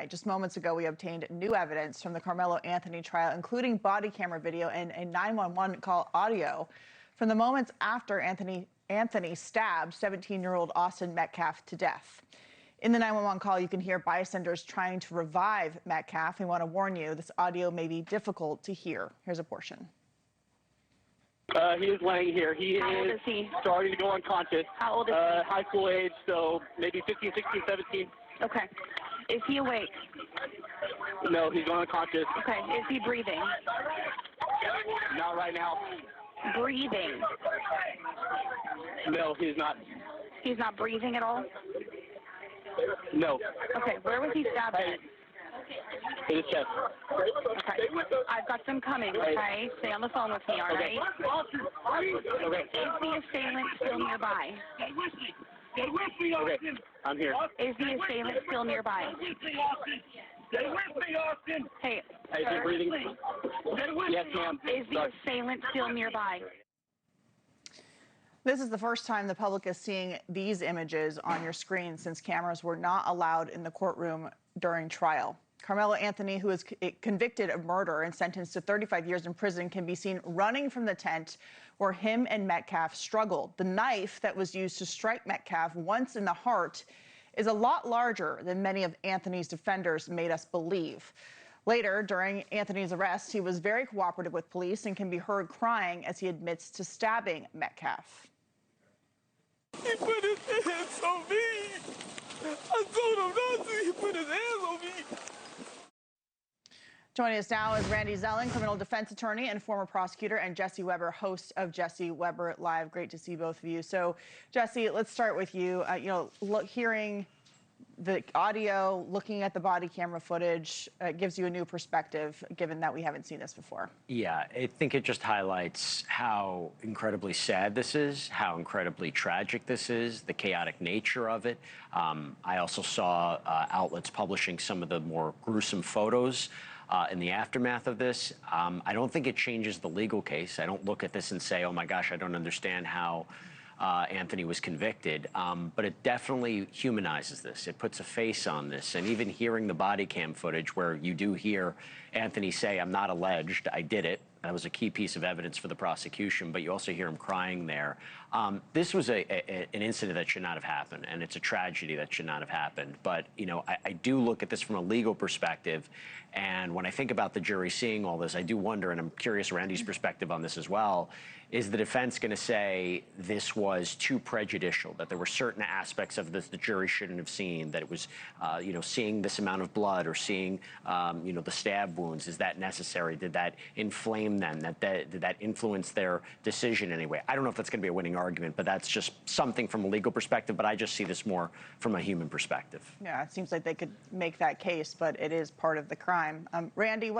Just moments ago, we obtained new evidence from the Karmelo Anthony trial, including body camera video and a 911 call audio from the moments after Anthony stabbed 17-year-old Austin Metcalf to death. In the 911 call, you can hear bystanders trying to revive Metcalf. We want to warn you, this audio may be difficult to hear. Here's a portion. He is laying here. How old is he? Starting to go unconscious. How old is he? High school age, so maybe 15, 16, 17. Okay. Is he awake? No, he's going unconscious. Okay. Is he breathing? Not right now. Breathing? No, he's not. He's not breathing at all? No. Okay. Where was he stabbed at? In his chest. Okay. I've got them coming, okay? Stay on the phone with me, all right? Okay. Is the assailant still nearby? Okay. I'm here. Is the assailant still nearby? Hey, Is he breathing? Yes, ma'am. is the assailant still nearby? This is the first time the public is seeing these images on your screen since cameras were not allowed in the courtroom during trial. Karmelo Anthony, who is convicted of murder and sentenced to 35 years in prison, can be seen running from the tent where him and Metcalf struggled. The knife that was used to strike Metcalf once in the heart is a lot larger than many of Anthony's defenders made us believe. Later, during Anthony's arrest, he was very cooperative with police and can be heard crying as he admits to stabbing Metcalf. He put his hands on me. I told him not to. He put his hands on me. Joining us now is Randy Zellin, criminal defense attorney and former prosecutor, and Jesse Weber, host of Jesse Weber Live. Great to see both of you. So, Jesse, let's start with you. Hearing the audio, looking at the body camera footage, gives you a new perspective, given that we haven't seen this before. Yeah, I think it just highlights how incredibly sad this is, how incredibly tragic this is, the chaotic nature of it. I also saw outlets publishing some of the more gruesome photos in the aftermath of this. I don't think it changes the legal case. I don't look at this and say, oh my gosh, I don't understand how Anthony was convicted, but it definitely humanizes this. It puts a face on this. And even hearing the body cam footage where you do hear Anthony say, I'm not alleged, I did it. That was a key piece of evidence for the prosecution, but you also hear him crying there. This was an incident that should not have happened, and it's a tragedy that should not have happened. But, you know, I do look at this from a legal perspective, and when I think about the jury seeing all this, I do wonder, and I'm curious Randy's perspective on this as well, is the defense going to say this was too prejudicial, that there were certain aspects of this the jury shouldn't have seen, that it was, seeing this amount of blood or seeing, the stab wounds, is that necessary? Did that inflame them? Did that influence their decision anyway? I don't know if that's going to be a winning argument, but that's just something from a legal perspective, but I just see this more from a human perspective. Yeah, it seems like they could make that case, but it is part of the crime. Randy,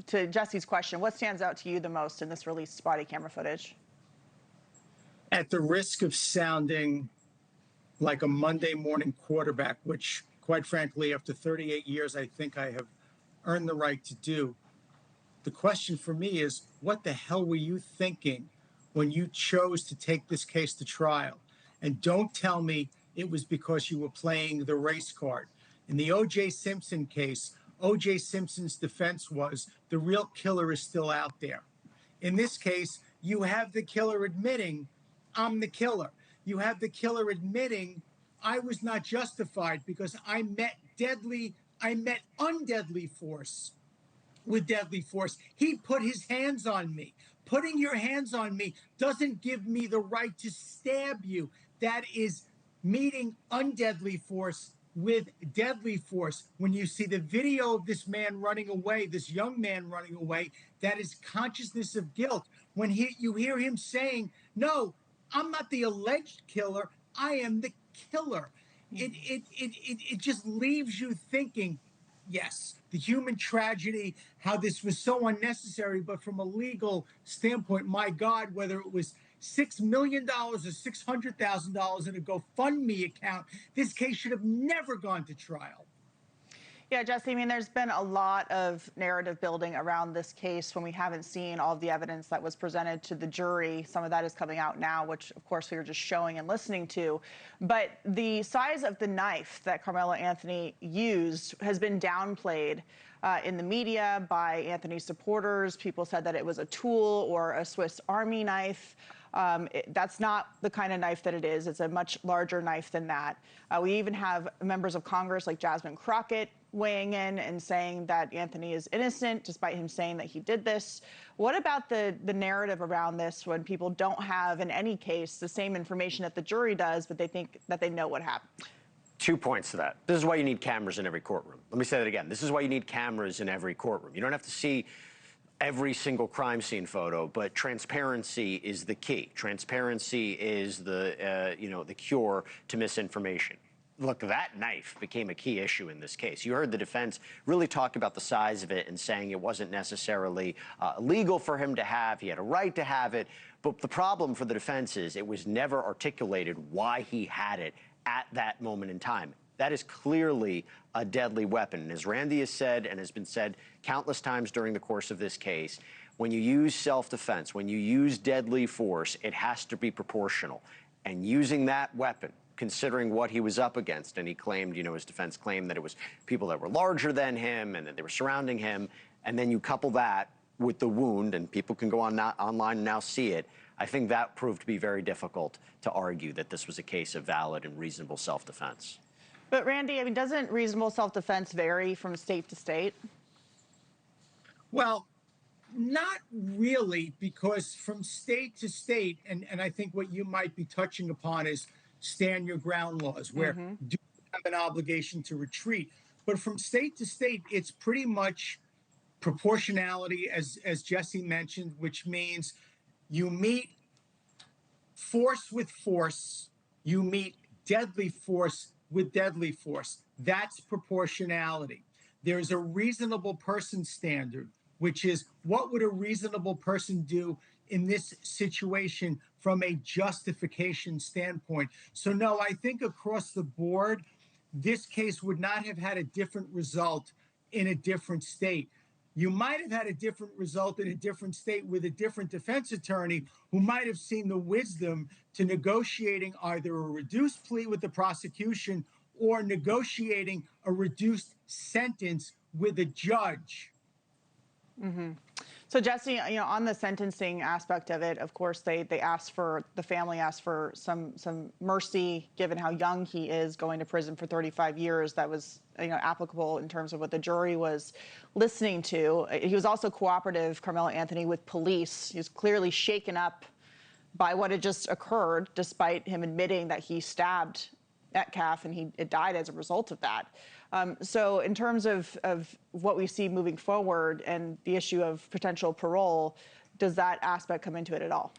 to Jesse's question, what stands out to you the most in this released body camera footage? At the risk of sounding like a Monday morning quarterback, which, quite frankly, after 38 years, I think I have earned the right to do, the question for me is, what the hell were you thinking when you chose to take this case to trial? And don't tell me it was because you were playing the race card. In the O.J. Simpson case, O.J. Simpson's defense was the real killer is still out there. In this case, you have the killer admitting, I'm the killer. You have the killer admitting, I was not justified because I met undeadly force with deadly force. He put his hands on me. Putting your hands on me doesn't give me the right to stab you. That is meeting undeadly force with deadly force. When you see the video of this man running away, this young man running away, that is consciousness of guilt. When you hear him saying, no, I'm not the alleged killer, I am the killer. It just leaves you thinking, yes, the human tragedy, how this was so unnecessary, but from a legal standpoint, my God, whether it was $6 million or $600,000 in a GoFundMe account, this case should have never gone to trial. Yeah, Jesse, I mean, there's been a lot of narrative building around this case when we haven't seen all of the evidence that was presented to the jury. Some of that is coming out now, which, of course, we were just showing and listening to. But the size of the knife that Karmelo Anthony used has been downplayed in the media by Anthony's supporters. People said that it was a tool or a Swiss Army knife. That's not the kind of knife that it is. It's a much larger knife than that. We even have members of Congress like Jasmine Crockett weighing in and saying that Anthony is innocent, despite him saying that he did this. What about the narrative around this when people don't have, in any case, the same information that the jury does, but they think that they know what happened? 2 points to that. This is why you need cameras in every courtroom. Let me say that again. This is why you need cameras in every courtroom. You don't have to see every single crime scene photo, but transparency is the key. Transparency is the the cure to misinformation. Look, that knife became a key issue in this case. You heard the defense really talk about the size of it and saying it wasn't necessarily legal for him to have. He had a right to have it. But the problem for the defense is it was never articulated why he had it at that moment in time. That is clearly a deadly weapon. And as Randy has said and has been said countless times during the course of this case, when you use self-defense, when you use deadly force, it has to be proportional. And using that weapon, considering what he was up against, and he claimed, his defense claimed that it was people that were larger than him and that they were surrounding him, and then you couple that with the wound, and people can go online and now see it, I think that proved to be very difficult to argue that this was a case of valid and reasonable self-defense. But Randy, I mean, doesn't reasonable self-defense vary from state to state? Well, not really, because from state to state, and I think what you might be touching upon is stand your ground laws, where do you have an obligation to retreat? But from state to state, it's pretty much proportionality, as Jesse mentioned, which means you meet force with force, you meet deadly force with deadly force. That's proportionality. There's a reasonable person standard, which is what would a reasonable person do in this situation from a justification standpoint. So no, I think across the board, this case would not have had a different result in a different state. You might have had a different result in a different state with a different defense attorney who might have seen the wisdom to negotiating either a reduced plea with the prosecution or negotiating a reduced sentence with a judge. So Jesse, on the sentencing aspect of it, of course, the family asked for some mercy, given how young he is, going to prison for 35 years. That was, applicable in terms of what the jury was listening to. He was also cooperative, Karmelo Anthony, with police. He was clearly shaken up by what had just occurred, despite him admitting that he stabbed Metcalf and it died as a result of that. So in terms of what we see moving forward and the issue of potential parole, does that aspect come into it at all?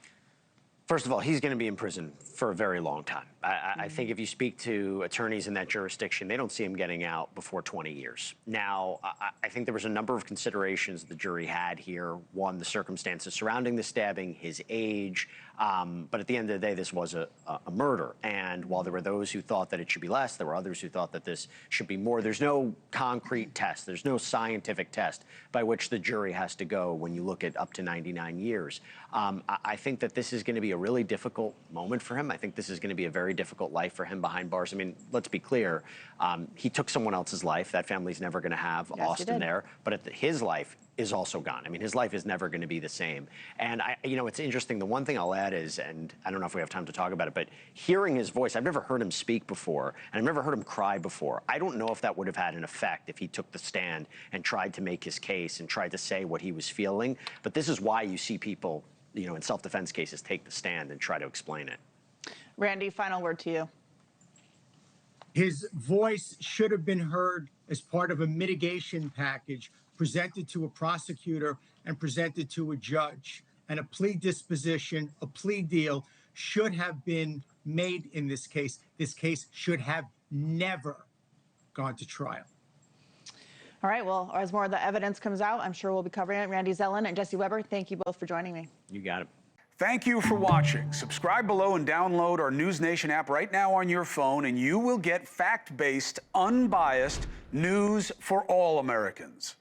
First of all, he's going to be in prison for a very long time. I think if you speak to attorneys in that jurisdiction, they don't see him getting out before 20 years. Now, I think there was a number of considerations the jury had here. One, the circumstances surrounding the stabbing, his age. But at the end of the day, this was a murder. And while there were those who thought that it should be less, there were others who thought that this should be more. There's no concrete test. There's no scientific test by which the jury has to go when you look at up to 99 years. I think that this is going to be a really difficult moment for him. I think this is going to be a very difficult life for him behind bars. I mean, let's be clear. He took someone else's life. That family's never going to have Austin there. But his life is also gone. I mean, his life is never going to be the same. And, it's interesting. The one thing I'll add is, and I don't know if we have time to talk about it, but hearing his voice, I've never heard him speak before, and I've never heard him cry before. I don't know if that would have had an effect if he took the stand and tried to make his case and tried to say what he was feeling. But this is why you see people, in self-defense cases, take the stand and try to explain it. Randy, final word to you. His voice should have been heard as part of a mitigation package presented to a prosecutor and presented to a judge. And a plea disposition, a plea deal should have been made in this case. This case should have never gone to trial. All right, well, as more of the evidence comes out, I'm sure we'll be covering it. Randy Zellin and Jesse Weber, thank you both for joining me. You got it. Thank you for watching. Subscribe below and download our NewsNation app right now on your phone, and you will get fact-based, unbiased news for all Americans.